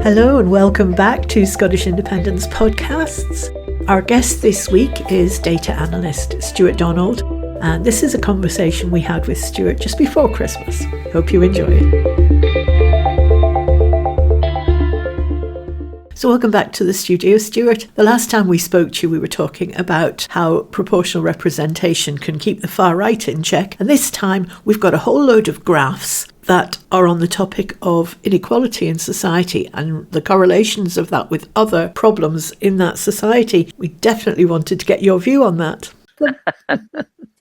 Hello and welcome back to Scottish Independence Podcasts. Our guest this week is data analyst Stuart Donald, and this is a conversation we had with Stuart just before Christmas. Hope you enjoy it. So welcome back to the studio, Stuart. The last time we spoke to you, we were talking about how proportional representation can keep the far right in check. And this time we've got a whole load of graphs that are on the topic of inequality in society and the correlations of that with other problems in that society. We definitely wanted to get your view on that.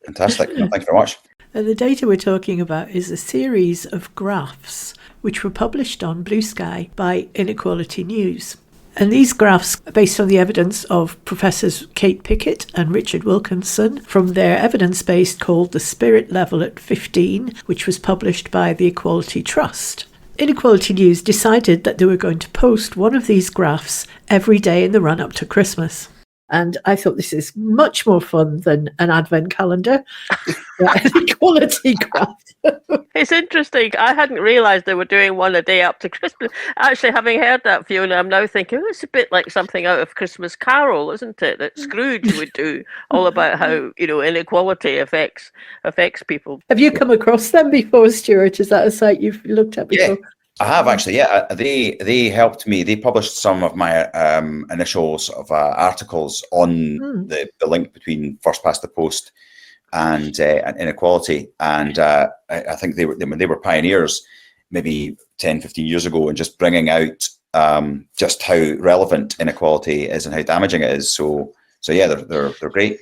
Fantastic. Thanks very much. And the data we're talking about is a series of graphs which were published on Bluesky by Inequality News. And these graphs are based on the evidence of Professors Kate Pickett and Richard Wilkinson from their evidence base called The Spirit Level at 15, which was published by the Equality Trust. Inequality News decided that they were going to post one of these graphs every day in the run-up to Christmas. And I thought this is much more fun than an advent calendar. Equality graph. It's interesting. I hadn't realised they were doing one a day up to Christmas. Actually, having heard that, Fiona, I'm now thinking, it's a bit like something out of Christmas Carol, isn't it? That Scrooge would do, all about how, inequality affects people. Have you come across them before, Stuart? Is that a site you've looked at before? Yeah. I have actually, yeah. They helped me. They published some of my initial sort of articles on the link between first past the post and inequality. And I think they were pioneers maybe 10, 15 years ago in just bringing out just how relevant inequality is and how damaging it is. So yeah, they're great,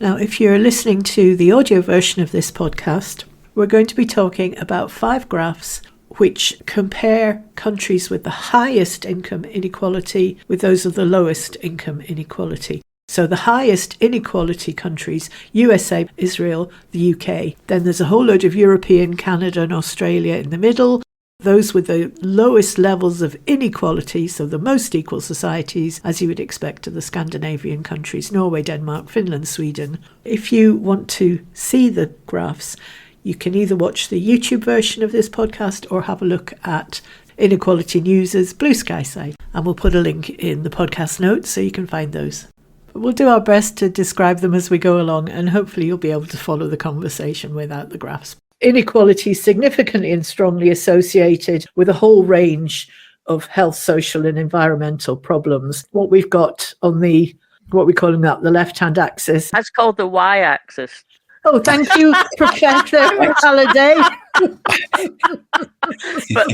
Now, if you're listening to the audio version of this podcast, we're going to be talking about 5 graphs which compare countries with the highest income inequality with those of the lowest income inequality. So the highest inequality countries, USA, Israel, the UK. Then there's a whole load of European, Canada and Australia in the middle. Those with the lowest levels of inequality, so the most equal societies, as you would expect, are the Scandinavian countries, Norway, Denmark, Finland, Sweden. If you want to see the graphs, you can either watch the YouTube version of this podcast or have a look at Inequality News' Bluesky site. And we'll put a link in the podcast notes so you can find those. But we'll do our best to describe them as we go along, and hopefully you'll be able to follow the conversation without the graphs. Inequality is significantly and strongly associated with a whole range of health, social and environmental problems. What we've got on the, what we're calling that, the left-hand axis. That's called the y-axis. Oh, thank you, Professor Halliday. But,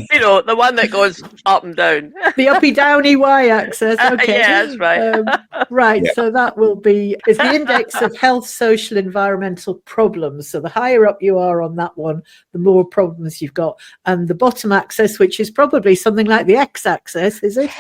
the one that goes up and down. The uppy-downy y-axis. Okay. Yeah, that's right. Right, Yeah. so that will be, is the index of health, social, environmental problems. So the higher up you are on that one, the more problems you've got. And the bottom axis, which is probably something like the x-axis, is it?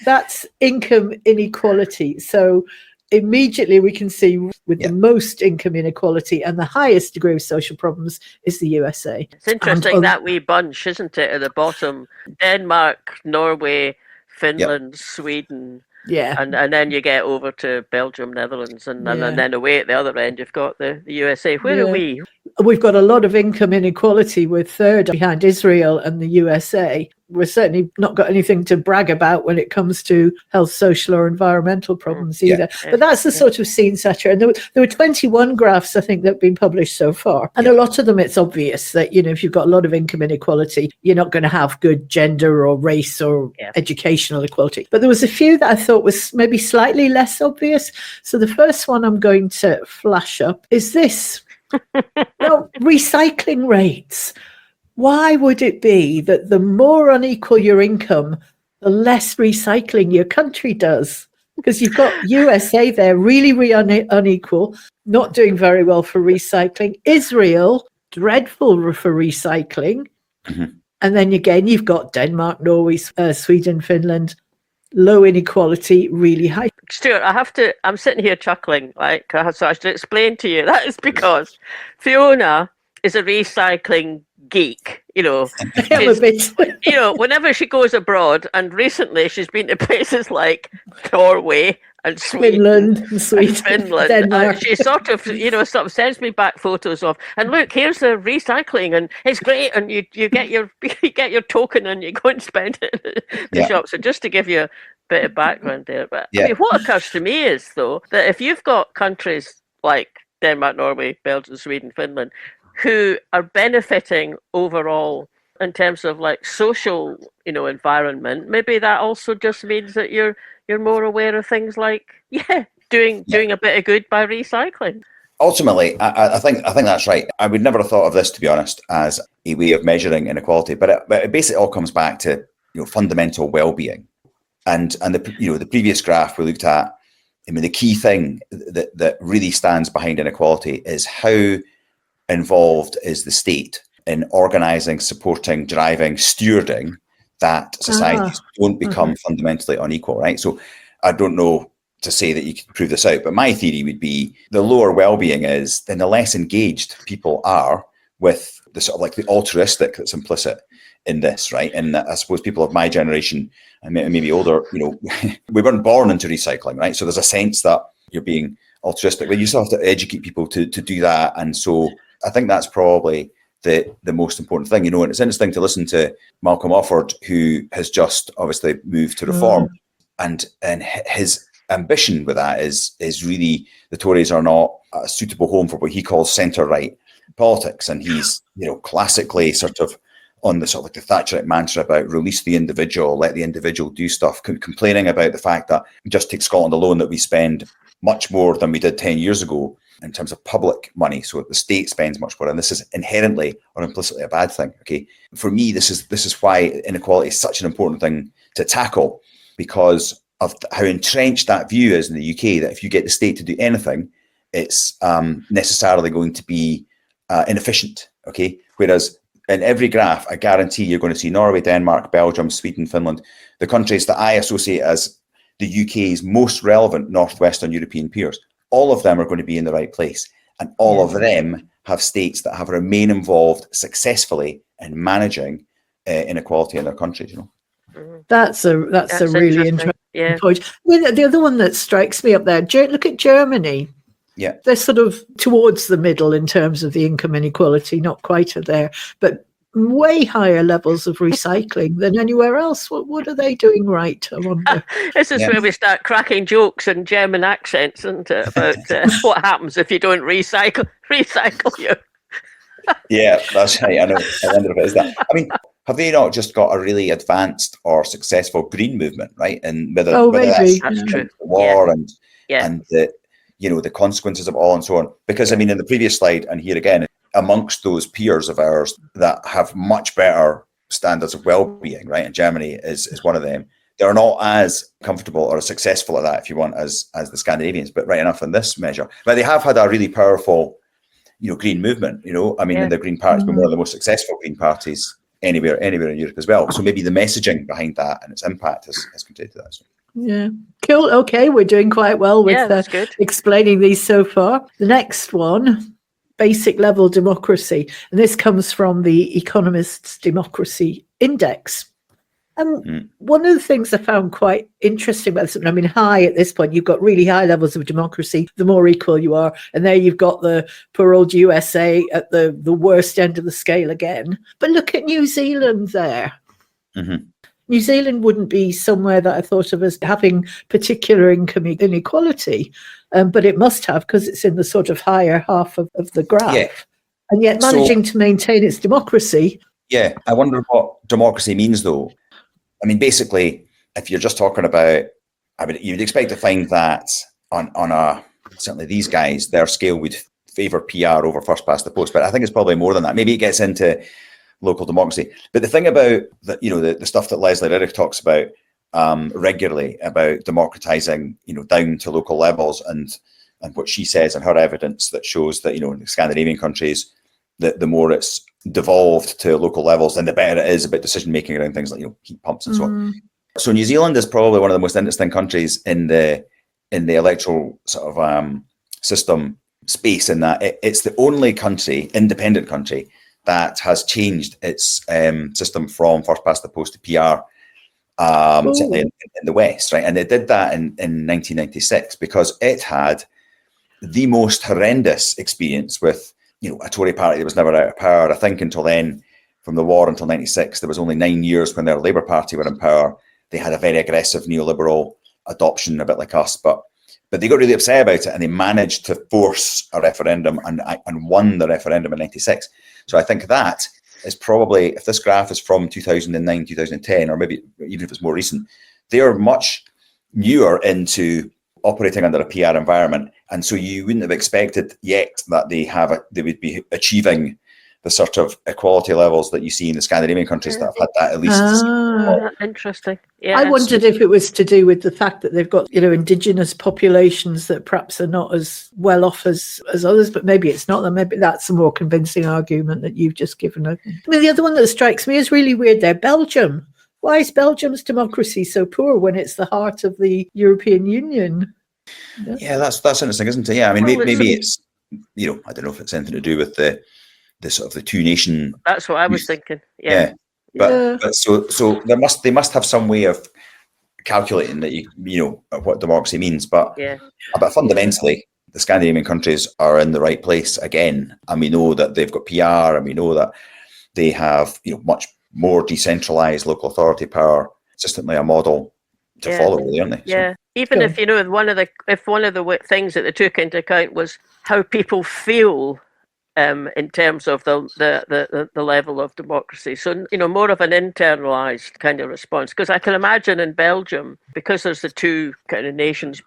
That's income inequality. So immediately we can see with the most income inequality and the highest degree of social problems is the USA. It's interesting that wee bunch, isn't it, at the bottom? Denmark, Norway, Finland, Sweden. Yeah. And then you get over to Belgium, Netherlands, and then away at the other end, you've got the USA. Where are we? We've got a lot of income inequality. We're third behind Israel and the USA. We're certainly not got anything to brag about when it comes to health, social or environmental problems either. But that's the sort of scene setter. And there were 21 graphs, I think, that have been published so far. And a lot of them, it's obvious that, if you've got a lot of income inequality, you're not going to have good gender or race or educational equality. But there was a few that I thought was maybe slightly less obvious. So the first one I'm going to flash up is this. Recycling rates. Why would it be that the more unequal your income, the less recycling your country does? Because you've got USA there, really unequal, not doing very well for recycling. Israel, dreadful for recycling. Mm-hmm. And then again, you've got Denmark, Norway, Sweden, Finland, low inequality, really high. Stuart, I'm sitting here chuckling, so I should explain to you. That is because Fiona is a recycling geek, I'm a bit. Whenever she goes abroad, and recently she's been to places like Norway and Sweden Finland and Sweden, and Finland. Denmark. She sort of sends me back photos of, and look, here's the recycling, and it's great, and you get your you get your token, and you go and spend it in the shop. So just to give you a bit of background there, but I mean, what occurs to me is though that if you've got countries like Denmark, Norway, Belgium, Sweden, Finland, who are benefiting overall in terms of like social, environment, maybe that also just means that you're more aware of things like doing a bit of good by recycling. Ultimately, I think that's right. I would never have thought of this, to be honest, as a way of measuring inequality, but it basically all comes back to fundamental well-being, and the previous graph we looked at. I mean, the key thing that really stands behind inequality is how involved is the state in organising, supporting, driving, stewarding that societies don't become fundamentally unequal, right? So I don't know to say that you can prove this out, but my theory would be the lower well-being is, then the less engaged people are with the sort of like the altruistic that's implicit in this, right? And I suppose people of my generation and maybe older, we weren't born into recycling, right? So there's a sense that you're being altruistic, but you still have to educate people to do that. And so I think that's probably the most important thing, and it's interesting to listen to Malcolm Offord, who has just obviously moved to reform, and his ambition with that is really the Tories are not a suitable home for what he calls centre-right politics, and he's classically sort of on the sort of like the Thatcherite mantra about release the individual, let the individual do stuff, complaining about the fact that, just take Scotland alone, that we spend much more than we did 10 years ago in terms of public money. So the state spends much more, and this is inherently or implicitly a bad thing. Okay, for me, this is why inequality is such an important thing to tackle, because of how entrenched that view is in the UK, that if you get the state to do anything, it's necessarily going to be inefficient. Okay, whereas in every graph, I guarantee you're going to see Norway, Denmark, Belgium, Sweden, Finland, the countries that I associate as the UK's most relevant Northwestern European peers. All of them are going to be in the right place, and all of them have states that have remained involved successfully in managing inequality in their countries. That's a really interesting point. I mean, the other one that strikes me up there, look at Germany. Yeah, they're sort of towards the middle in terms of the income inequality, not quite there, but way higher levels of recycling than anywhere else. What are they doing right, I wonder? This is where we start cracking jokes in German accents, isn't it, about what happens if you don't recycle you. Yeah, that's right. I know. I wonder if it is that. I mean, have they not just got a really advanced or successful green movement, right? And whether that's true. The war and the consequences of all and so on. Because I mean, in the previous slide and here again, amongst those peers of ours that have much better standards of well-being, right? And Germany is one of them. They're not as comfortable or as successful at that, if you want, as the Scandinavians, but right enough in this measure. But they have had a really powerful, green movement. I mean, the Green Party's been one of the most successful green parties anywhere in Europe as well. So maybe the messaging behind that and its impact has contributed to that. So. Yeah, cool. Okay, we're doing quite well with explaining these so far. The next one, basic level democracy, and this comes from the Economist's Democracy Index. And one of the things I found quite interesting about this, I mean, high at this point, you've got really high levels of democracy, the more equal you are. And there you've got the poor old USA at the worst end of the scale again. But look at New Zealand there. Mm-hmm. New Zealand wouldn't be somewhere that I thought of as having particular income inequality, but it must have, because it's in the sort of higher half of the graph. Yeah. And yet managing to maintain its democracy. Yeah, I wonder what democracy means, though. I mean, basically, if you're just talking about, you'd expect to find that on certainly these guys, their scale would favour PR over first past the post. But I think it's probably more than that. Maybe it gets into local democracy. But the thing about the stuff that Leslie Riddick talks about regularly about democratising, down to local levels, and what she says and her evidence that shows that in the Scandinavian countries, that the more it's devolved to local levels, then the better it is about decision making around things like heat pumps and so on. So New Zealand is probably one of the most interesting countries in the electoral sort of system space, in that it's the only independent country that has changed its system from first past the post to PR certainly in the West, right? And they did that in 1996 because it had the most horrendous experience with, a Tory party that was never out of power. I think until then, from the war until 96, there was only 9 years when their Labour Party were in power. They had a very aggressive neoliberal adoption, a bit like us, but they got really upset about it, and they managed to force a referendum and won the referendum in 96. So I think that is probably, if this graph is from 2009, 2010, or maybe even if it's more recent, they are much newer into operating under a PR environment. And so you wouldn't have expected yet that they would be achieving the sort of equality levels that you see in the Scandinavian countries that have had that at least. Interesting. Yeah. I wondered if it was to do with the fact that they've got, indigenous populations that perhaps are not as well off as others, but maybe it's not. Then maybe that's a more convincing argument that you've just given. I mean, the other one that strikes me as really weird there, Belgium. Why is Belgium's democracy so poor when it's the heart of the European Union? Yeah, that's interesting, isn't it? Yeah, I mean, maybe it's, I don't know if it's anything to do with the sort of the two nation. That's what I was thinking. Yeah. But so they must have some way of calculating that what democracy means. But fundamentally, the Scandinavian countries are in the right place again, and we know that they've got PR, and we know that they have much more decentralized local authority power. Consistently a model to follow, really, aren't they? Yeah. So, even if one of the things that they took into account was how people feel. In terms of the level of democracy. So, more of an internalized kind of response. Because I can imagine in Belgium, because there's the two kind of nations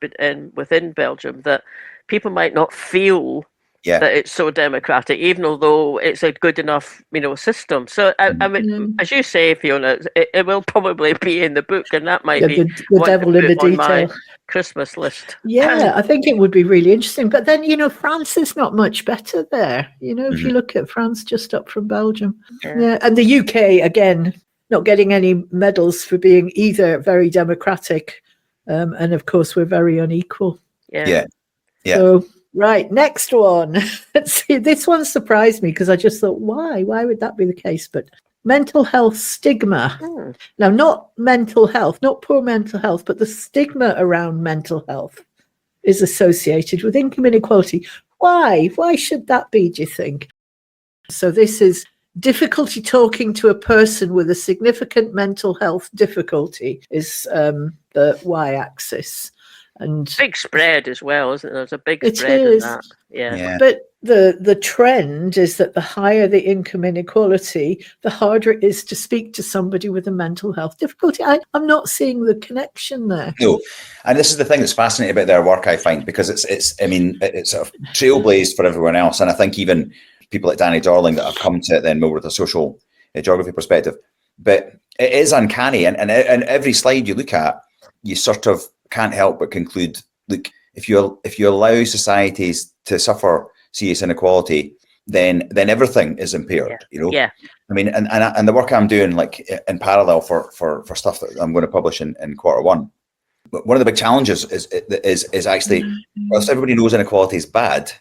within Belgium, that people might not feel that it's so democratic, even although it's a good enough, system. So, I mean, as you say, Fiona, it will probably be in the book, and that might be the devil in the detail. Christmas list. Yeah, I think it would be really interesting. But then, France is not much better there. If you look at France just up from Belgium. Yeah. And the UK, again, not getting any medals for being either very democratic. And of course, we're very unequal. Yeah. So, right, next one. Let's see, this one surprised me because I just thought, why? Why would that be the case? But mental health stigma. Now, not mental health, not poor mental health, but the stigma around mental health is associated with income inequality. Why? Why should that be, do you think? So this is difficulty talking to a person with a significant mental health difficulty is the y-axis. And big spread as well, isn't there? There's a big spread in that. Yeah. But the trend is that the higher the income inequality, the harder it is to speak to somebody with a mental health difficulty. I'm not seeing the connection there. No, and this is the thing that's fascinating about their work, I find, because it's sort of trailblazed for everyone else, and I think even people like Danny Darling that have come to it then more with a social geography perspective. But it is uncanny, and every slide you look at, you sort of can't help but conclude, look, if you allow societies to suffer serious inequality, then everything is impaired. Yeah. I mean, and the work I'm doing, like in parallel for stuff that I'm going to publish in Q1. But one of the big challenges is actually, whilst everybody knows inequality is bad,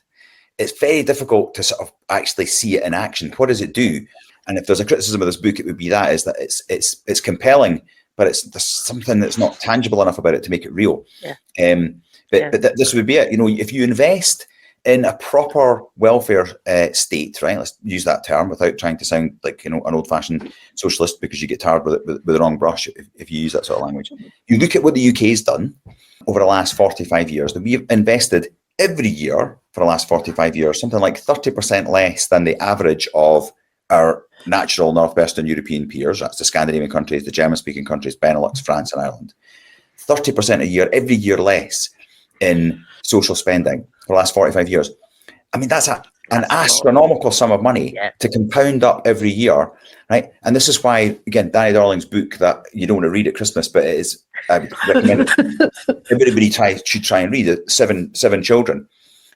it's very difficult to sort of actually see it in action. What does it do? And if there's a criticism of this book, it would be that it's compelling, but there's something that's not tangible enough about it to make it real. But this would be it. If you invest in a proper welfare state, right? Let's use that term without trying to sound like an old-fashioned socialist, because you get tarred with the wrong brush if you use that sort of language. You look at what the UK's done over the last 45 years. That we've invested every year for the last 45 years something like 30% less than the average of our natural northwestern European peers. That's the Scandinavian countries, the German-speaking countries, Benelux, France, and Ireland. 30% a year, every year less in social spending for the last 45 years. I mean, that's an astronomical sum of money to compound up every year, right? And this is why, again, Danny Darling's book that you don't want to read at Christmas, but it is, I would recommend it. Everybody should try and read it. Seven Children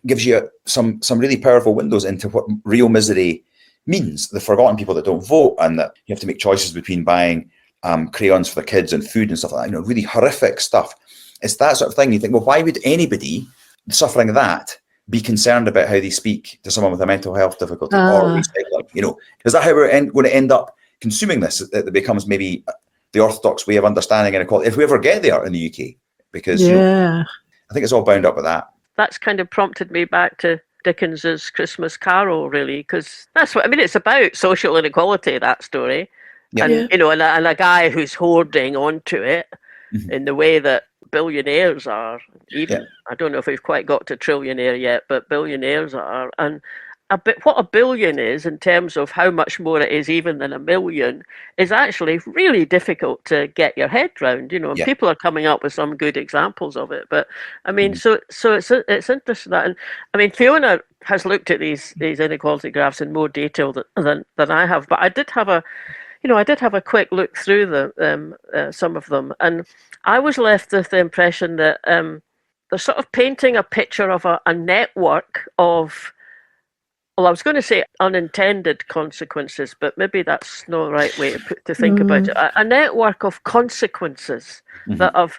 gives you some really powerful windows into what real misery means. The forgotten people that don't vote, and that you have to make choices between buying crayons for the kids and food and stuff like that. Really horrific stuff. It's that sort of thing. You think, well, why would anybody suffering that be concerned about how they speak to someone with a mental health difficulty or recycling? Is that how we're going to end up consuming this? It becomes maybe the orthodox way of understanding inequality, if we ever get there in the UK, because I think it's all bound up with that. That's kind of prompted me back to Dickens's Christmas Carol, really, because that's what I mean. It's about social inequality, that story, and and a guy who's hoarding onto it in the way that billionaires are. Even I don't know if we've quite got to trillionaire yet, but billionaires are, and what a billion is in terms of how much more it is even than a million is actually really difficult to get your head round, and people are coming up with some good examples of it. But I mean, so it's interesting that, and I mean, Fiona has looked at these inequality graphs in more detail than I have, but I did have a quick look through them, some of them, and I was left with the impression that they're sort of painting a picture of a network of, well, I was going to say unintended consequences, but maybe that's not the right way to think about it. A network of consequences that are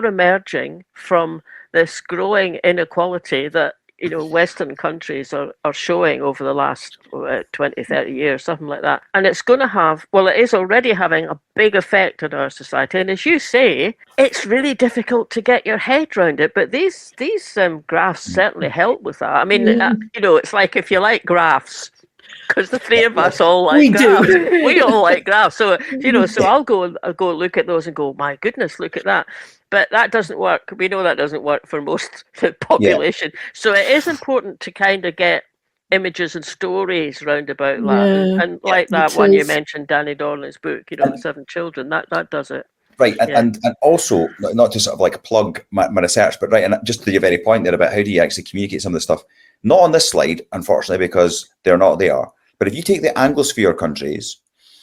emerging from this growing inequality that Western countries are showing over the last 20, 30 years, something like that. And it's going to have, well, it is already having a big effect on our society. And as you say, it's really difficult to get your head around it. But these graphs certainly help with that. I mean, it's like, if you like graphs, because the three of us all like graphs. We all like graphs. So, so I'll go look at those and go, my goodness, look at that. But that doesn't work. We know that doesn't work for most of the population. So it is important to kind of get images and stories round about that. And like that one you mentioned, Danny Dorling's book, The 7 Children, that does it. Right, and also, not to sort of like plug my research, but and just to your very point there about how do you actually communicate some of the stuff, not on this slide, unfortunately, because they're not there. But if you take the Anglosphere countries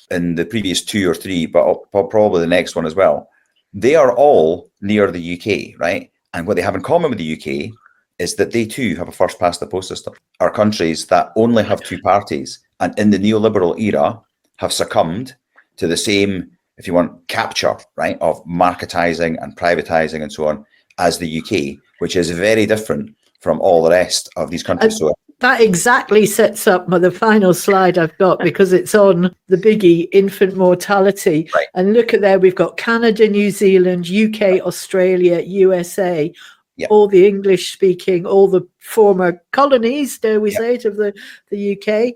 in the previous 2 or 3, but probably the next one as well, they are all near the UK, right? And what they have in common with the UK is that they too have a first past the post system. Our countries that only have 2 parties and in the neoliberal era have succumbed to the same, if you want, capture, right, of marketising and privatising and so on as the UK, which is very different from all the rest of these countries. So that exactly sets up the final slide I've got, because it's on the biggie, infant mortality. Right. And look at there, we've got Canada, New Zealand, UK, Australia, USA, all the English speaking, all the former colonies, dare we say it, of the UK.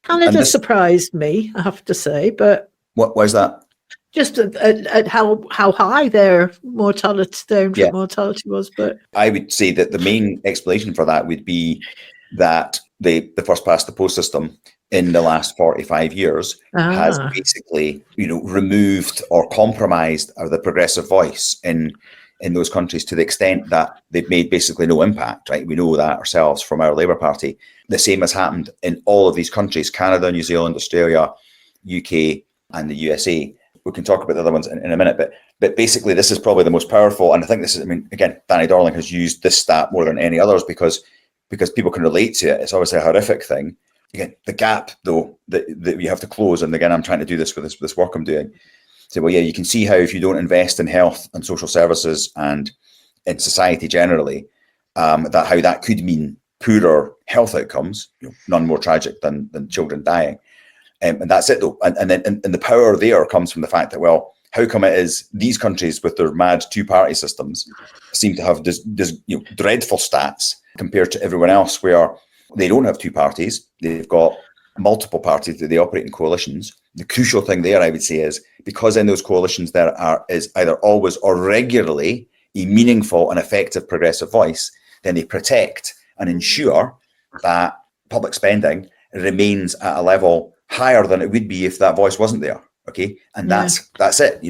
Canada surprised me, I have to say, but why is that? Just at how high their mortality, their infant mortality was. But I would say that the main explanation for that would be that the first past the post system in the last 45 years has basically, removed or compromised the progressive voice in those countries to the extent that they've made basically no impact, right? We know that ourselves from our Labour Party. The same has happened in all of these countries, Canada, New Zealand, Australia, UK, and the USA. We can talk about the other ones in a minute, but basically this is probably the most powerful. And I think this is, again, Danny Dorling has used this stat more than any others because people can relate to it. It's obviously a horrific thing. Again, the gap, though, that we have to close, and again, I'm trying to do this with this work I'm doing. So, you can see how if you don't invest in health and social services and in society generally, how that could mean poorer health outcomes, none more tragic than children dying. And that's it, though. And the power there comes from the fact that, well, how come it is these countries with their mad 2-party systems seem to have this dreadful stats compared to everyone else where they don't have 2 parties, they've got multiple parties that they operate in coalitions. The crucial thing there, I would say, is because in those coalitions there is either always or regularly a meaningful and effective progressive voice, then they protect and ensure that public spending remains at a level higher than it would be if that voice wasn't there. Okay, and that's it.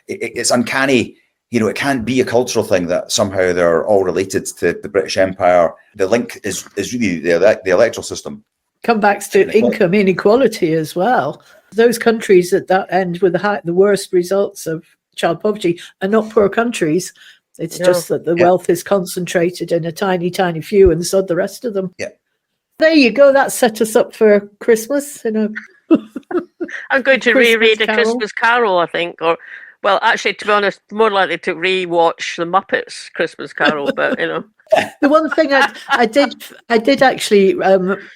It's uncanny. It can't be a cultural thing that somehow they're all related to the British Empire. The link is really the electoral system. Come back to income inequality as well. Those countries at that end with the worst results of child poverty are not poor countries. It's just that the wealth is concentrated in a tiny, tiny few and sod the rest of them. Yeah. There you go. That set us up for Christmas. I'm going to reread A Christmas Carol, I think, or, well, actually, to be honest, more likely to re-watch the Muppets Christmas Carol, but The one thing I did actually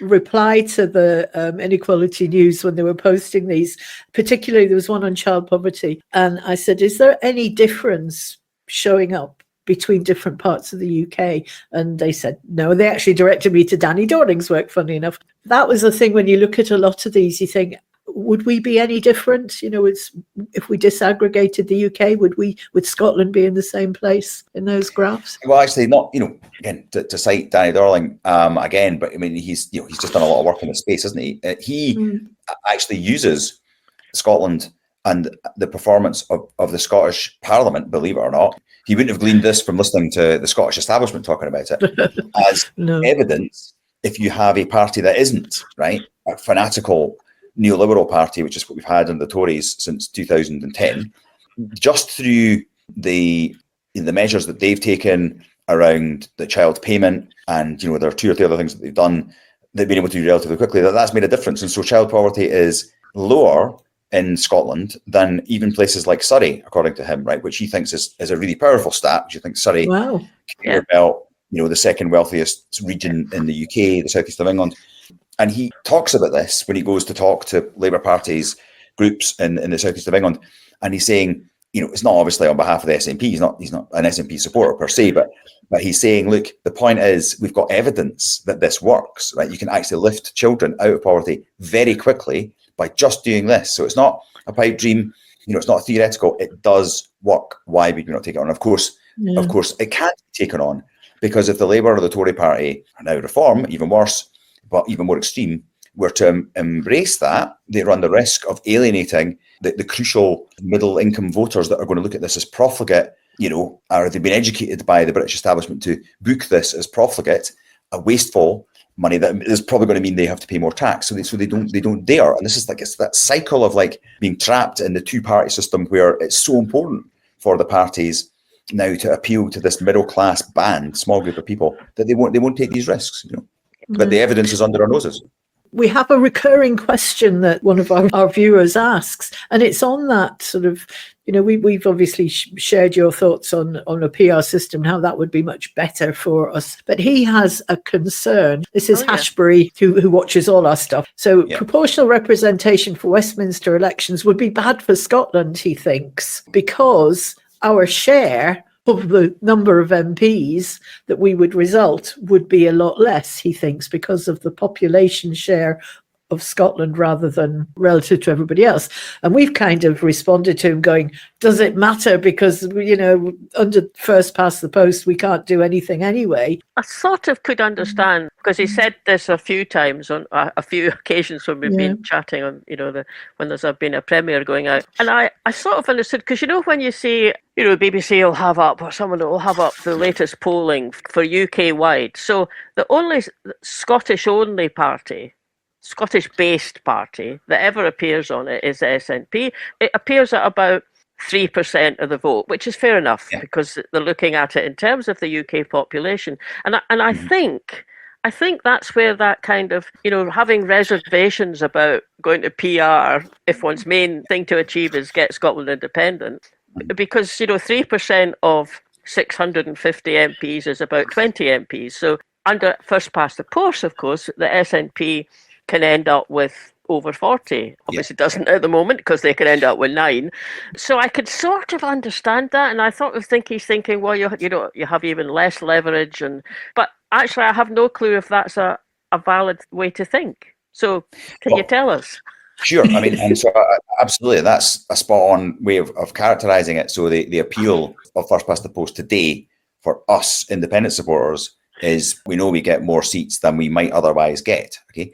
reply to the Inequality News when they were posting these. Particularly, there was one on child poverty, and I said, "Is there any difference showing up between different parts of the UK?" And they said no. They actually directed me to Danny Dorning's work. Funny enough, that was the thing. When you look at a lot of these, you think, would we be any different? If we disaggregated the UK, would Scotland be in the same place in those graphs? Well, actually, not. Again, to cite Danny Dorling again, but I mean, he's just done a lot of work in the space, hasn't he? He actually uses Scotland and the performance of the Scottish Parliament. Believe it or not, he wouldn't have gleaned this from listening to the Scottish establishment talking about it as evidence. If you have a party that isn't a fanatical neoliberal party, which is what we've had in the Tories since 2010, just through the measures that they've taken around the child payment, and there are 2 or 3 other things that they've been able to do relatively quickly, that's made a difference. And so child poverty is lower in Scotland than even places like Surrey, according to him, which he thinks is a really powerful stat, which he thinks Surrey, about the second wealthiest region in the UK, the southeast of England. And he talks about this when he goes to talk to Labour Party's groups in the southeast of England. And he's saying, it's not obviously on behalf of the SNP. He's not an SNP supporter per se, but he's saying, look, the point is we've got evidence that this works, You can actually lift children out of poverty very quickly by just doing this. So it's not a pipe dream. It's not theoretical. It does work. Why would we not take it on? Of course, it can't be taken on because if the Labour or the Tory party, or now Reform, even worse, but even more extreme, were to embrace that, they run the risk of alienating the crucial middle income voters that are going to look at this as profligate, or they've been educated by the British establishment to book this as profligate, a wasteful money that is probably going to mean they have to pay more tax. So they don't dare. And this is it's that cycle of being trapped in the 2-party system where it's so important for the parties now to appeal to this middle class band, small group of people, that they won't take these risks. But the evidence is under our noses. We have a recurring question that one of our viewers asks, and it's on that sort of, we've obviously shared your thoughts on a PR system, how that would be much better for us. But he has a concern. This is Hashbury, who watches all our stuff. So proportional representation for Westminster elections would be bad for Scotland, he thinks, because our share of the number of MPs that we would result would be a lot less, he thinks, because of the population share of Scotland rather than relative to everybody else. And we've kind of responded to him going, does it matter? Because, under first past the post, we can't do anything anyway. I sort of could understand, because he said this a few times on a few occasions when we've been chatting on, when there's been a premiere going out. And I sort of understood, because, when you see, BBC will have up, or someone will have up the latest polling for UK-wide. So the only Scottish-only party, Scottish-based party that ever appears on it is the SNP. It appears at about 3% of the vote, which is fair enough because they're looking at it in terms of the UK population. And I think that's where that kind of, having reservations about going to PR if one's main thing to achieve is get Scotland independent, because 3% of 650 MPs is about 20 MPs. So under first past the post, of course, the SNP can end up with over 40. Obviously doesn't at the moment because they can end up with 9. So I could sort of understand that, and I think he's thinking, well, you have even less leverage, but actually I have no clue if that's a valid way to think. So can you tell us? Sure. I mean, and so absolutely, that's a spot on way of characterising it. So the appeal of first past the post today for us independent supporters is we know we get more seats than we might otherwise get. Okay.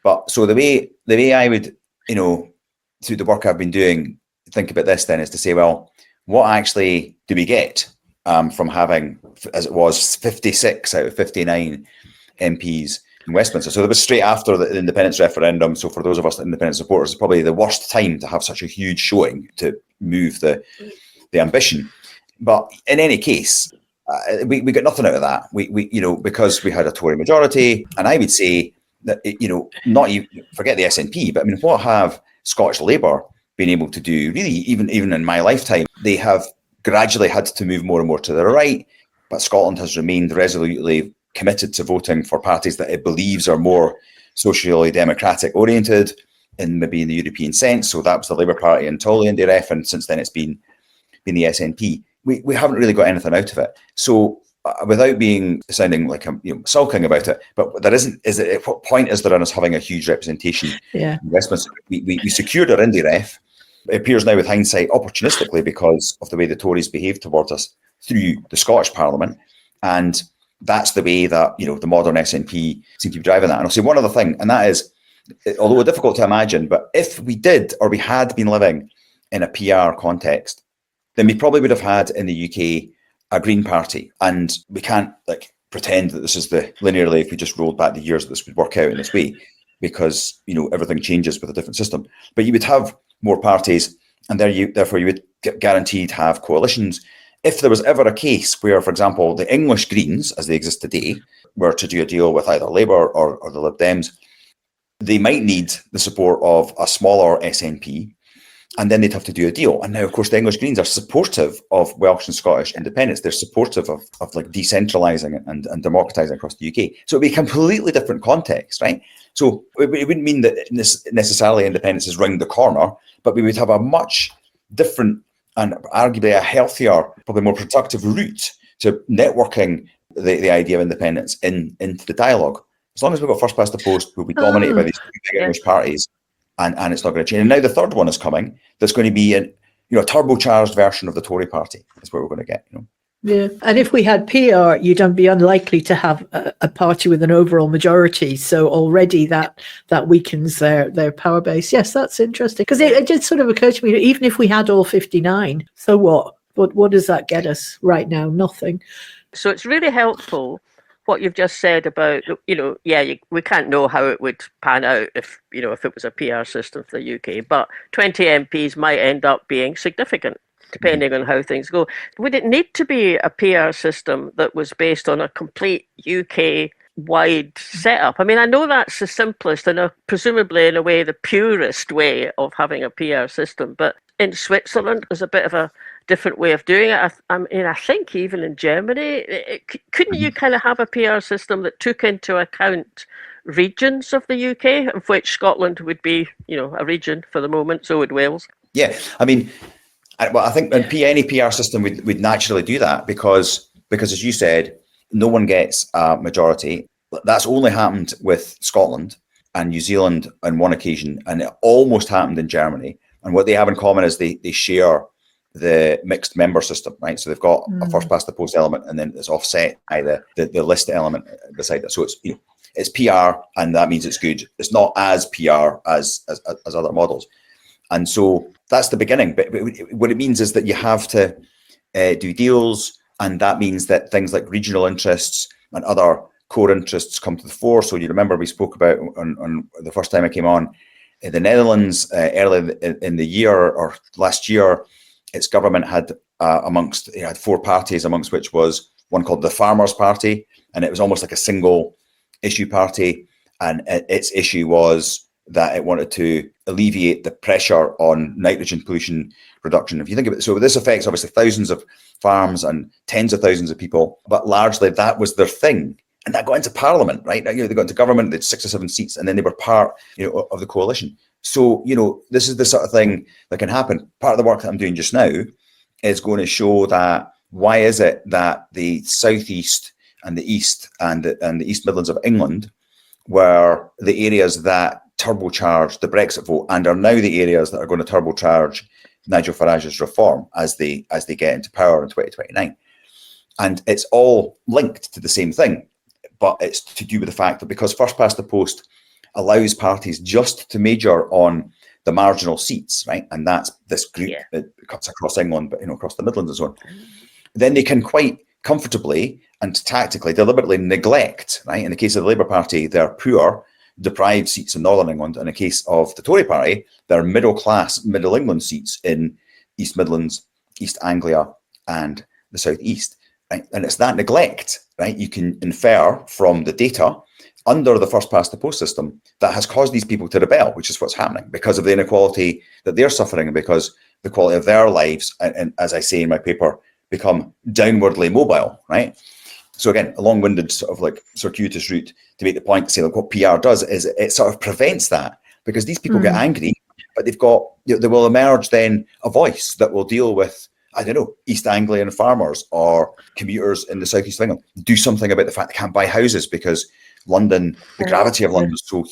But so the way I would, through the work I've been doing, think about this then is to say, well, what actually do we get from having, as it was, 56 out of 59 MPs in Westminster? So that was straight after the independence referendum. So for those of us independent supporters, it's probably the worst time to have such a huge showing to move the ambition. But in any case, we got nothing out of that. We because we had a Tory majority, and I would say that, not even forget the SNP, but I mean, what have Scottish Labour been able to do? Really, even in my lifetime, they have gradually had to move more and more to the right but Scotland has remained resolutely committed to voting for parties that it believes are more socially democratic oriented in the European sense. So that was the Labour Party and Tory NDRF, and since then it's been the SNP. We haven't really got anything out of it. So without sounding like I'm sulking about it, but there isn't. What point is there in us having a huge representation in Westminster? We secured our NDRF. It appears now with hindsight opportunistically because of the way the Tories behaved towards us through the Scottish Parliament, and that's the way that the modern SNP seem to be driving that. And I'll say one other thing, and that is, although difficult to imagine, but if we did or we had been living in a PR context, then we probably would have had in the UK a Green Party, and we can't pretend that this is the linearly, if we just rolled back the years, that this would work out in this way, because everything changes with a different system. But you would have more parties, and therefore you would guaranteed have coalitions. If there was ever a case where, for example, the English Greens, as they exist today, were to do a deal with either Labour or the Lib Dems, they might need the support of a smaller SNP, and then they'd have to do a deal. And now, of course, the English Greens are supportive of Welsh and Scottish independence. They're supportive of decentralising and democratising across the UK. So it'd be a completely different context, right? So it wouldn't mean that necessarily independence is round the corner, but we would have a much different and arguably a healthier, probably more productive route to networking the idea of independence into the dialogue. As long as we've got first past the post, we'll be dominated by these big English parties. And it's not going to change. And now the third one is coming. That's going to be a turbocharged version of the Tory party. Is what we're going to get. Yeah, and if we had PR, you'd be unlikely to have a party with an overall majority. So already that weakens their power base. Yes, that's interesting, because it did sort of occur to me that even if we had all 59, so what? What does that get us right now? Nothing. So it's really helpful what you've just said about, we can't know how it would pan out if it was a PR system for the UK, but 20 MPs might end up being significant, depending on how things go. Would it need to be a PR system that was based on a complete UK-wide setup? I mean, I know that's the simplest and presumably, in a way, the purest way of having a PR system, but in Switzerland, there's a bit of a different way of doing it. I think even in Germany, couldn't you kind of have a PR system that took into account regions of the UK, of which Scotland would be, a region for the moment, so would Wales? Yeah, I mean, I think any PR system would naturally do that because, as you said, no one gets a majority. That's only happened with Scotland and New Zealand on one occasion, and it almost happened in Germany. And what they have in common is they share the mixed member system, right? So they've got a first past the post element, and then it's offset by the list element beside it. So it's PR, and that means it's good. It's not as PR as other models, and so that's the beginning. But what it means is that you have to do deals, and that means that things like regional interests and other core interests come to the fore. So you remember we spoke about on the first time I came on, the Netherlands early in the year or last year. Its government had had four parties, amongst which was one called the Farmers' Party, and it was almost like a single issue party. And its issue was that it wanted to alleviate the pressure on nitrogen pollution reduction. If you think of it, so this affects obviously thousands of farms and tens of thousands of people, but largely that was their thing. And that got into Parliament, right? They got into government, they had 6 or 7 seats, and then they were part, of the coalition. So, this is the sort of thing that can happen. Part of the work that I'm doing just now is going to show that why is it that the southeast and the east and the East Midlands of England were the areas that turbocharged the Brexit vote and are now the areas that are going to turbocharge Nigel Farage's reform as they get into power in 2029. And it's all linked to the same thing, but it's to do with the fact that because first past the post allows parties just to major on the marginal seats, right? And that's this group that cuts across England, but across the Midlands and so on. Then they can quite comfortably and tactically, deliberately neglect, right? In the case of the Labour Party, they're poor, deprived seats in Northern England. In the case of the Tory Party, they're middle class, Middle England seats in East Midlands, East Anglia, and the South East. Right? And it's that neglect, right? You can infer from the data under the first past the post system that has caused these people to rebel, which is what's happening because of the inequality that they're suffering and because the quality of their lives, and as I say in my paper, become downwardly mobile, right? So again, a long-winded sort of like circuitous route to make the point to say, like, what PR does is it sort of prevents that, because these people get angry, but they've got, there will emerge then a voice that will deal with, I don't know, East Anglian farmers or commuters in the southeast of England, do something about the fact they can't buy houses because London, the gravity of London is so,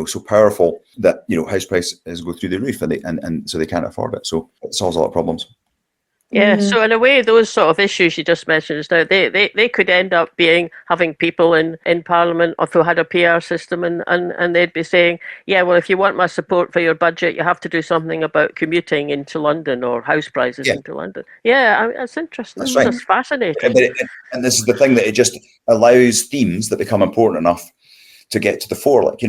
so powerful that, house prices go through the roof, and so they can't afford it. So it solves a lot of problems. Yeah, so in a way, those sort of issues you just mentioned just now, they could end up having people in Parliament if they had a PR system, and they'd be saying, yeah, well, if you want my support for your budget, you have to do something about commuting into London or house prices into London. Yeah, I mean, that's interesting. That's right. That's fascinating. And this is the thing, that it just allows themes that become important enough to get to the fore. Like, I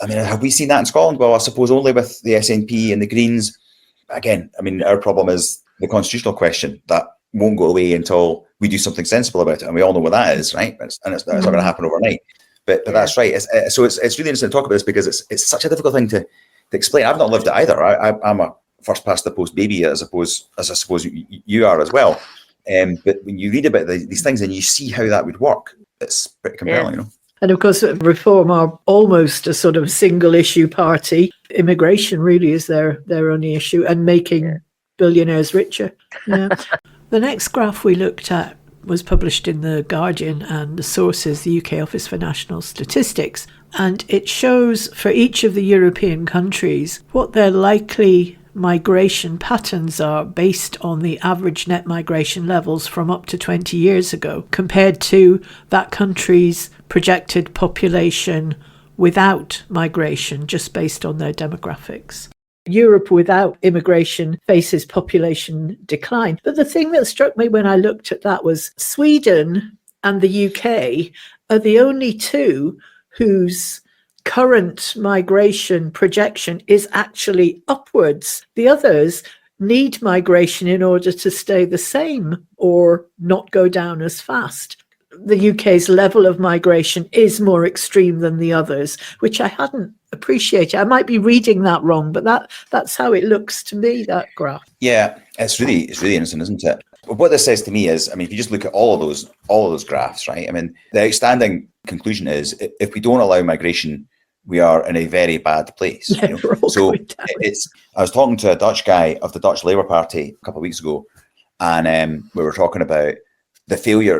mean, have we seen that in Scotland? Well, I suppose only with the SNP and the Greens. Again, I mean, our problem is the constitutional question that won't go away until we do something sensible about it, and we all know what that is, right? It's not going to happen overnight. But that's right. It's really interesting to talk about this, because it's such a difficult thing to explain. I've not lived it either. I'm a first past the post baby, as I suppose you are as well. But when you read about these things and you see how that would work, it's pretty compelling, And of course, Reform are almost a sort of single issue party. Immigration really is their only issue, and making billionaires richer. Yeah. The next graph we looked at was published in The Guardian, and the source is the UK Office for National Statistics. And it shows for each of the European countries what their likely migration patterns are based on the average net migration levels from up to 20 years ago, compared to that country's projected population without migration, just based on their demographics. Europe without immigration faces population decline. But the thing that struck me when I looked at that was Sweden and the UK are the only two whose current migration projection is actually upwards. The others need migration in order to stay the same or not go down as fast. The UK's level of migration is more extreme than the others, which I hadn't appreciated. I might be reading that wrong, but that's how it looks to me, that graph. Yeah, it's really interesting, isn't it? What this says to me is, I mean, if you just look at all of those graphs, right? I mean, the outstanding conclusion is, if we don't allow migration, we are in a very bad place. Yeah, so I was talking to a Dutch guy of the Dutch Labour Party a couple of weeks ago, and we were talking about the failure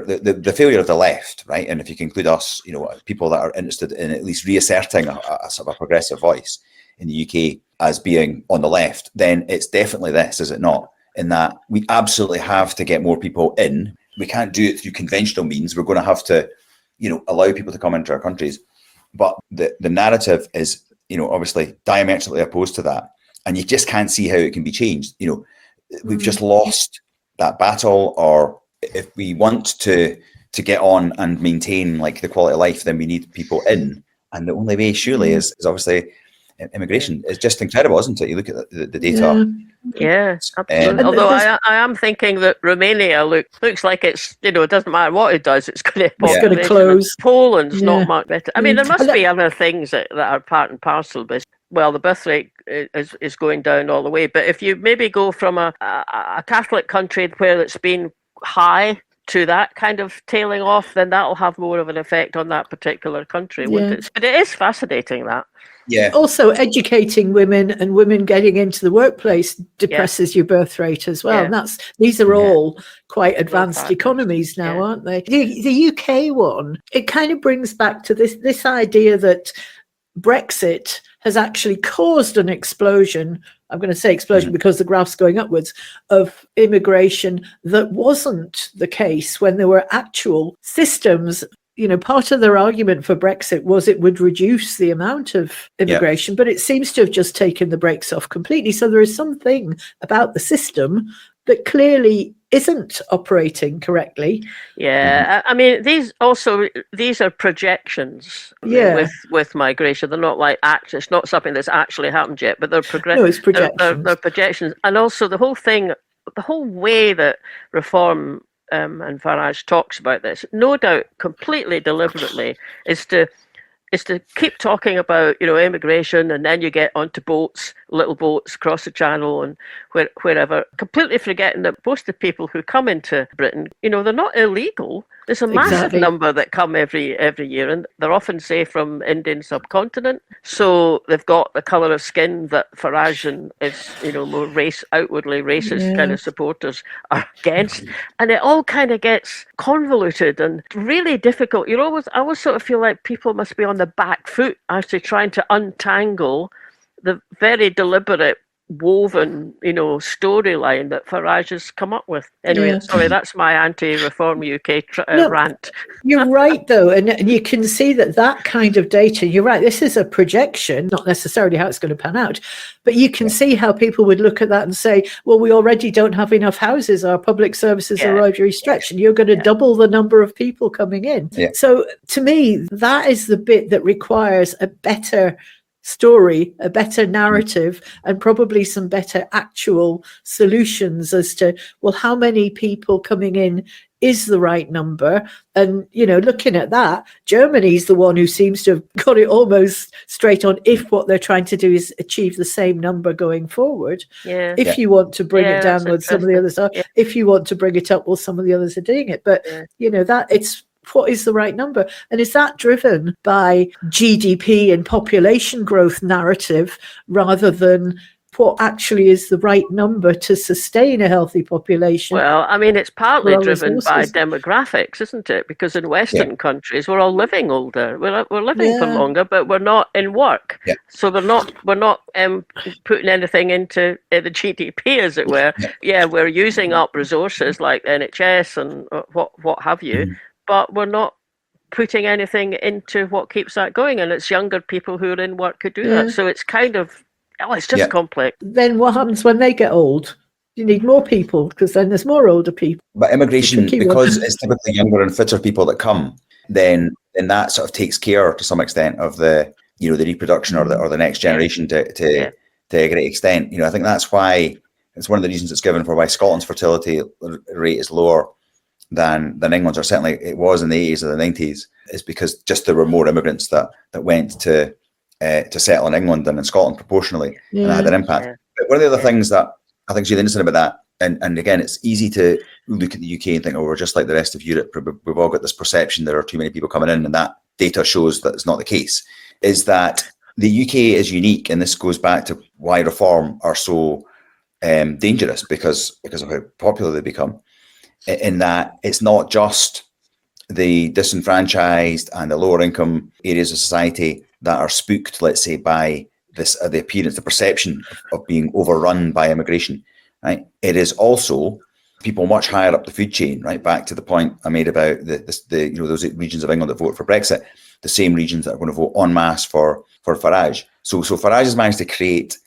of the left, right? And if you can include us, people that are interested in at least reasserting a sort of a progressive voice in the UK as being on the left, then it's definitely this, is it not? In that we absolutely have to get more people in. We can't do it through conventional means. We're going to have to, allow people to come into our countries. But the narrative is, obviously diametrically opposed to that. And you just can't see how it can be changed. We've just lost that battle. Or if we want to get on and maintain like the quality of life, then we need people in. And the only way surely is obviously immigration. It's just incredible, isn't it? You look at the data. Yeah, absolutely. Although I am thinking that Romania looks like it's, it doesn't matter what it does, it's going to close. Poland's not much better. I mean, there must be other things that are part and parcel, but well, the birth rate is going down all the way. But if you maybe go from a Catholic country where it's been high to that kind of tailing off, then that'll have more of an effect on that particular country, wouldn't it? But it is fascinating, that. Yeah. Also, educating women and women getting into the workplace depresses your birth rate as well. Yeah. And these are all quite advanced economies now, aren't they? The UK one, it kind of brings back to this idea that Brexit has actually caused an explosion. I'm going to say explosion because the graph's going upwards, of immigration that wasn't the case when there were actual systems. Part of their argument for Brexit was it would reduce the amount of immigration, but it seems to have just taken the brakes off completely. So there is something about the system that clearly isn't operating correctly. Yeah, I mean, these are projections. With migration, they're not like it's not something that's actually happened yet, but they're No, it's projections. They're projections, and also the whole way that Reform and Farage talks about this, no doubt, completely deliberately, is to is to keep talking about, immigration, and then you get onto boats, little boats across the channel and wherever, completely forgetting that most of the people who come into Britain, they're not illegal. There's a massive number that come every year, and they're often, say, from Indian subcontinent. So they've got the colour of skin that Farage and his, more outwardly racist kind of supporters are against. And it all kind of gets convoluted and really difficult. I always sort of feel like people must be on the back foot actually trying to untangle the very deliberate woven, storyline that Farage has come up with. Anyway, sorry, that's my anti-reform UK rant. You're right, though, and you can see that kind of data, you're right, this is a projection, not necessarily how it's going to pan out, but you can see how people would look at that and say, well, we already don't have enough houses, our public services are already stretched, and you're going to double the number of people coming in. So to me, that is the bit that requires a better story, a better narrative, and probably some better actual solutions as to, well, how many people coming in is the right number. And, looking at that, Germany's the one who seems to have got it almost straight on if what they're trying to do is achieve the same number going forward. If you want to bring it down, what some of the others are. If you want to bring it up, well, some of the others are doing it. But, that it's what is the right number? And is that driven by GDP and population growth narrative rather than what actually is the right number to sustain a healthy population? Well, I mean, it's partly driven by demographics, isn't it? Because in Western countries, we're all living older. We're living for longer, but we're not in work. So we're not putting anything into the GDP, as it were. We're using up resources like NHS and what have you. But we're not putting anything into what keeps that going. And it's younger people who are in work who do that. So it's kind of, it's just complex. Then what happens when they get old? You need more people because then there's more older people. But immigration, because it's typically younger and fitter people that come, then that sort of takes care to some extent of the, the reproduction or the next generation to a great extent. I think that's why it's one of the reasons it's given for why Scotland's fertility rate is lower than England's, or certainly it was in the 80s or the 90s, is because just there were more immigrants that went to settle in England than in Scotland proportionally, and that had an impact. But one of the other things that I think is really interesting about that, and again, it's easy to look at the UK and think, oh, we're just like the rest of Europe. We've all got this perception there are too many people coming in, and that data shows that it's not the case, is that the UK is unique, and this goes back to why reform are so dangerous because of how popular they become. In that it's not just the disenfranchised and the lower income areas of society that are spooked, let's say, by this the appearance, the perception of being overrun by immigration, right? It is also people much higher up the food chain, right? Back to the point I made about the those regions of England that vote for Brexit, the same regions that are going to vote en masse for Farage. So Farage has managed to create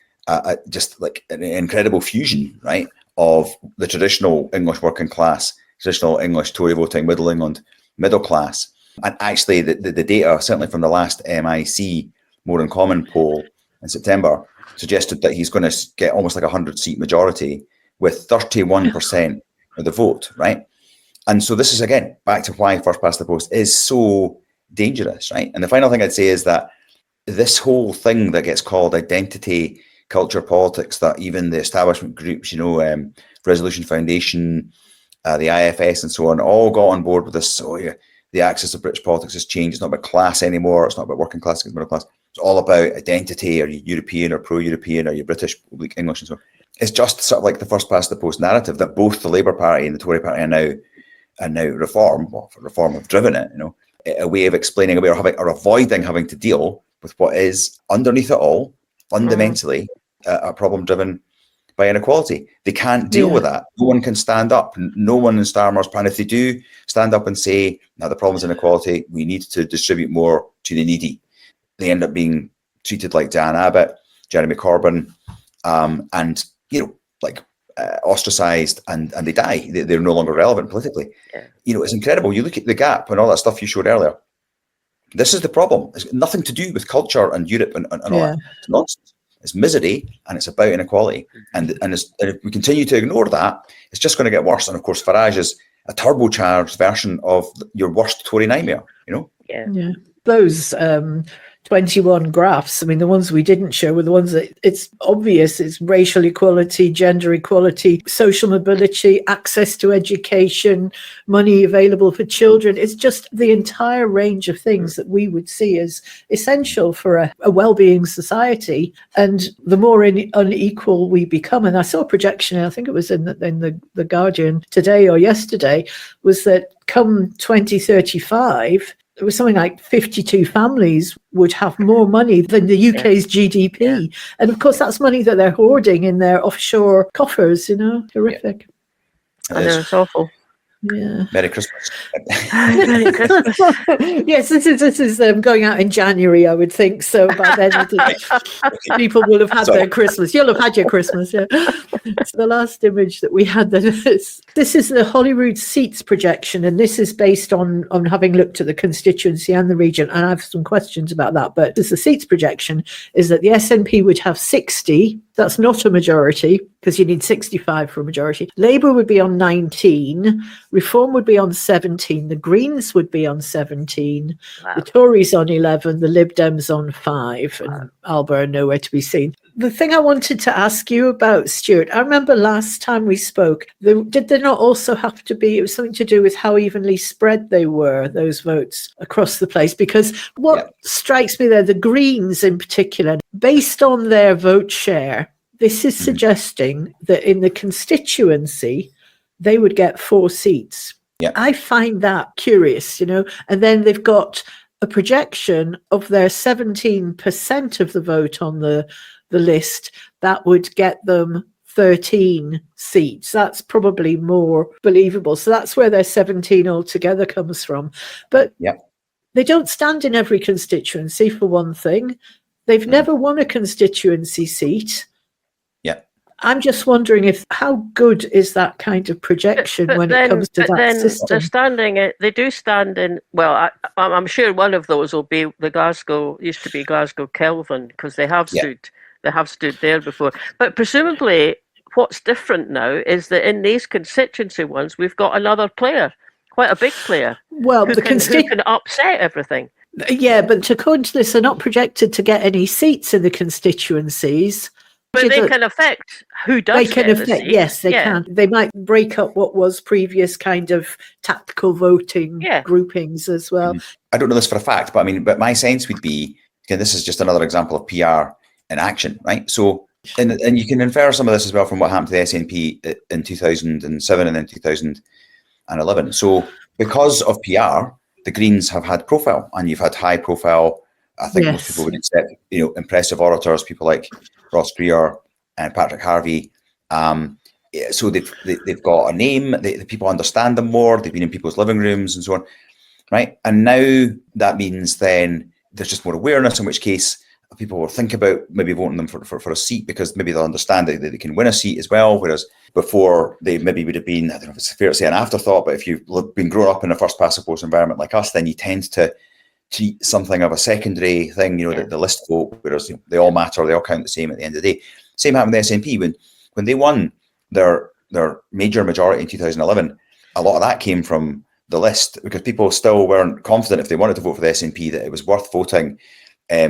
just like an incredible fusion, right, of the traditional English working class, traditional English Tory voting Middle England middle class. And actually the data, certainly from the last MIC More in Common poll in September, suggested that he's going to get almost like a 100-seat majority with 31% of the vote, right? And so this is, again, back to why first past the post is so dangerous, right? And the final thing I'd say is that this whole thing that gets called identity culture politics, that even the establishment groups, Resolution Foundation, the IFS and so on, all got on board with this. Oh yeah, the axis of British politics has changed. It's not about class anymore. It's not about working class against middle class. It's all about identity. Are you European or pro-European? Are you British, Public English and so on? It's just sort of like the first past the post narrative that both the Labour Party and the Tory Party are now reform have driven it, a way of explaining away or avoiding having to deal with what is underneath it all fundamentally a problem driven by inequality. They can't deal with that. No one can stand up. No one in Starmer's plan. If they do stand up and say, now the problem is inequality, we need to distribute more to the needy, they end up being treated like Dan Abbott, Jeremy Corbyn, and ostracized, and they die. They're no longer relevant politically. It's incredible. You look at the gap and all that stuff you showed earlier. This is the problem. It's nothing to do with culture and Europe and all that. It's nonsense. It's misery, and it's about inequality. And if we continue to ignore that, it's just going to get worse. And of course, Farage is a turbocharged version of your worst Tory nightmare. those 21 graphs, I mean, the ones we didn't show were the ones that it's obvious it's racial equality, gender equality, social mobility, access to education, money available for children. It's just the entire range of things that we would see as essential for a well-being society. And the more unequal we become, and I saw a projection, I think it was in the Guardian today or yesterday, was that come 2035, it was something like 52 families would have more money than the UK's GDP. Yeah. And of course, that's money that they're hoarding in their offshore coffers, horrific. I know, it's awful. Yeah. Merry Christmas. Merry Christmas. Yes, this is going out in January, I would think. So by then, people will have had their Christmas. You'll have had your Christmas, yeah. So the last image that we had then this is the Holyrood seats projection, and this is based on having looked at the constituency and the region. And I have some questions about that. But the seats projection is that the SNP would have 60. That's not a majority because you need 65 for a majority. Labour would be on 19. Reform would be on 17. The Greens would be on 17. Wow. The Tories on 11. The Lib Dems on 5. And Alba are nowhere to be seen. The thing I wanted to ask you about, Stuart, I remember last time we spoke, did there not also have to be, it was something to do with how evenly spread they were, those votes across the place? Because what strikes me there, the Greens in particular, based on their vote share, this is suggesting that in the constituency, they would get 4 seats. Yeah. I find that curious, and then they've got a projection of their 17% of the vote on the list that would get them 13 seats. That's probably more believable. So that's where their 17 altogether comes from. But they don't stand in every constituency, for one thing. They've never won a constituency seat. Yeah. I'm just wondering how good is that kind of projection when it comes to that system? They do stand in, well, I'm sure one of those will be used to be Glasgow Kelvin, because they have stood. They have stood there before. But presumably what's different now is that in these constituency ones, we've got another player, quite a big player, who can upset everything. Yeah, but according to this, they're not projected to get any seats in the constituencies. But they can affect who does They can affect, yes, they can. They might break up what was previous kind of tactical voting groupings as well. I don't know this for a fact, but my sense would be, this is just another example of PR in action, right? So, and you can infer some of this as well from what happened to the SNP in 2007 and then 2011. So, because of PR, the Greens have had profile, and you've had high profile. I think most people would accept, impressive orators, people like Ross Greer and Patrick Harvey. So they've got a name. The people understand them more. They've been in people's living rooms and so on, right? And now that means then there's just more awareness. In which case, people will think about maybe voting them for a seat, because maybe they'll understand that they can win a seat as well. Whereas before, they maybe would have been, I don't know if it's fair to say, an afterthought, but if you've been grown up in a first past the post environment like us, then you tend to treat something of a secondary thing, the list vote, whereas they all matter, they all count the same at the end of the day. Same happened with the SNP when they won their major majority in 2011. A lot of that came from the list, because people still weren't confident, if they wanted to vote for the SNP, that it was worth voting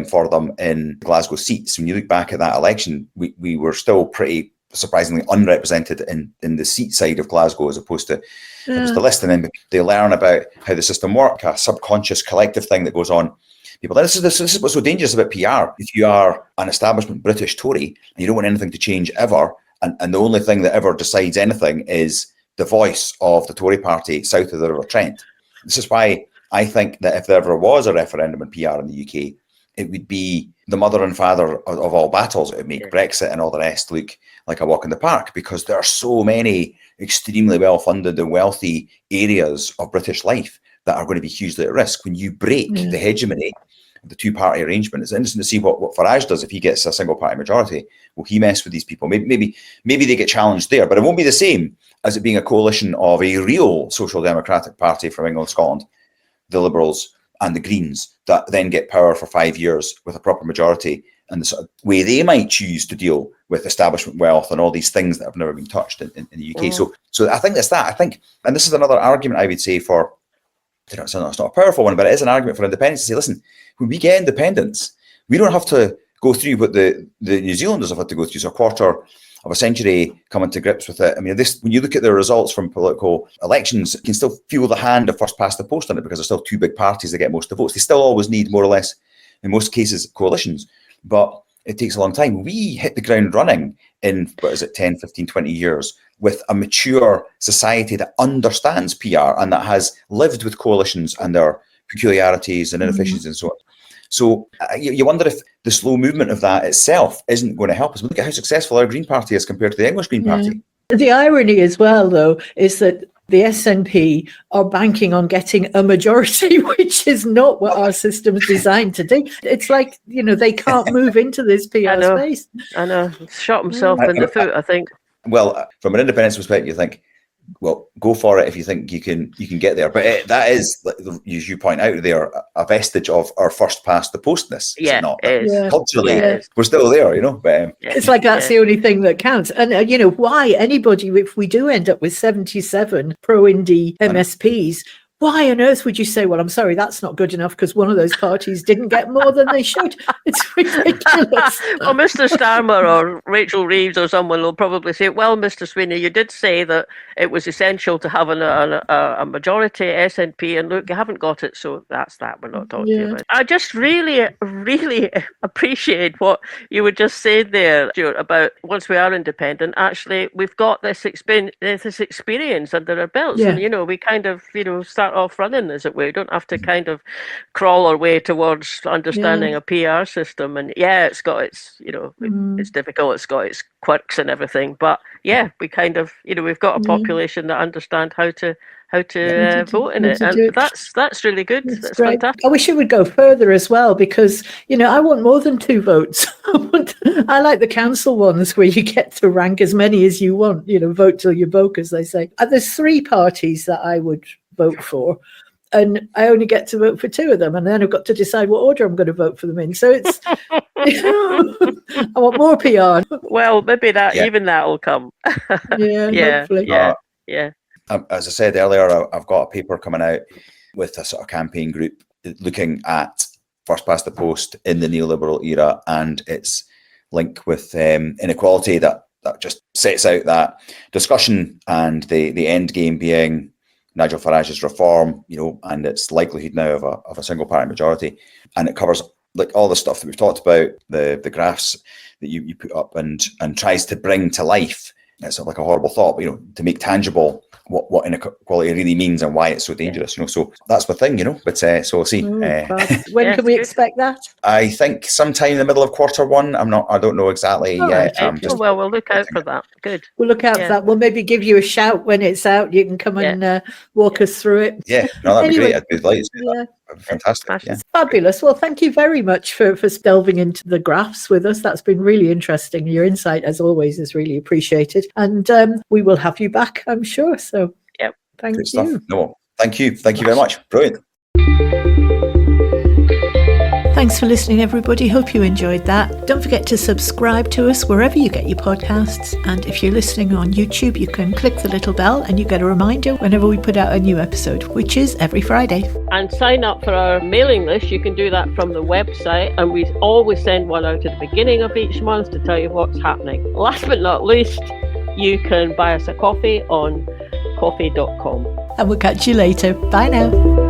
for them in Glasgow seats. When you look back at that election, we were still pretty surprisingly unrepresented in the seat side of Glasgow, as opposed to the list. And then they learn about how the system works, a subconscious collective thing that goes on. People, this is what's so dangerous about PR. If you are an establishment British Tory and you don't want anything to change ever, and the only thing that ever decides anything is the voice of the Tory party south of the River Trent. This is why I think that if there ever was a referendum on PR in the UK, it would be the mother and father of all battles. It would make Brexit and all the rest look like a walk in the park, because there are so many extremely well-funded and wealthy areas of British life that are going to be hugely at risk when you break the hegemony of the two-party arrangement. It's interesting to see what Farage does if he gets a single-party majority. Will he mess with these people? Maybe they get challenged there, but it won't be the same as it being a coalition of a real social democratic party from England, Scotland, the Liberals and the Greens, that then get power for 5 years with a proper majority, and the sort of way they might choose to deal with establishment wealth and all these things that have never been touched in the UK. So I think that's that. I think, and this is another argument I would say for it's not a powerful one, but it is an argument for independence to say, listen, when we get independence, we don't have to go through what the New Zealanders have had to go through. So a quarter of a century coming to grips with it. I mean, when you look at the results from political elections, you can still feel the hand of first past the post on it, because there's still two big parties that get most of the votes. They still always need, more or less, in most cases, coalitions. But it takes a long time. We hit the ground running in, 10, 15, 20 years with a mature society that understands PR and that has lived with coalitions and their peculiarities and inefficiencies and so on. So you wonder if the slow movement of that itself isn't going to help us. Look at how successful our Green Party is compared to the English Green Party. The irony as well, though, is that the SNP are banking on getting a majority, which is not what our system's designed to do. It's like, they can't move into this PR space. I know. Shot himself in the foot, I think. Well, from an independence perspective, you think, well, go for it if you think you can get there. But that is, as you point out there, a vestige of our first past the postness. Yeah, not? It is. Culturally, we're still there, But, it's like that's the only thing that counts. And, why anybody, if we do end up with 77 pro-indie MSPs, why on earth would you say, well, I'm sorry, that's not good enough because one of those parties didn't get more than they should? It's ridiculous. Well, Mr. Starmer or Rachel Reeves or someone will probably say, well, Mr. Sweeney, you did say that it was essential to have a majority SNP, and look, you haven't got it, so that's that. We're not talking about it. I just really, really appreciate what you were just saying there, Stuart, about once we are independent, actually, we've got this experience under our belts, and, we kind of, start off running, as it were. We don't have to kind of crawl our way towards understanding a PR system. And it's got its, it's difficult. It's got its quirks and everything. But we kind of, we've got a population that understand how to vote in it, and that's really good. That's great. Fantastic. I wish it would go further as well, because I want more than 2 votes. I like the council ones where you get to rank as many as you want. Vote till you broke, as they say. And there's 3 parties that I would vote for, and I only get to vote for 2 of them, and then I've got to decide what order I'm going to vote for them in. So it's I want more PR. Well, maybe even that will come. Hopefully. As I said earlier, I've got a paper coming out with a sort of campaign group looking at first past the post in the neoliberal era and its link with inequality, that just sets out that discussion, and the end game being Nigel Farage's reform, and its likelihood now of a single party majority. And it covers like all the stuff that we've talked about, the graphs that you put up, and tries to bring to life, it's like a horrible thought, but to make tangible what inequality really means and why it's so dangerous. So that's the thing, but so we'll see. When can we expect that? I think sometime in the middle of Q1. I don't know exactly yet. Well, we'll look out for that. Good. We'll look out for that. We'll maybe give you a shout when it's out. You can come and walk us through it. Yeah, no, that'd be great. I'd be delighted to do that. Fantastic. Yeah. Fabulous. Well, thank you very much for delving into the graphs with us. That's been really interesting. Your insight, as always, is really appreciated. And we will have you back, I'm sure. So, thank you. Stuff. No, thank you. Thank you very much. Brilliant. Thanks for listening, everybody. Hope you enjoyed that. Don't forget to subscribe to us wherever you get your podcasts. And if you're listening on YouTube, you can click the little bell and you get a reminder whenever we put out a new episode, which is every Friday. And sign up for our mailing list. You can do that from the website. And we always send one out at the beginning of each month to tell you what's happening. Last but not least, you can buy us a coffee on coffee.com. And we'll catch you later. Bye now.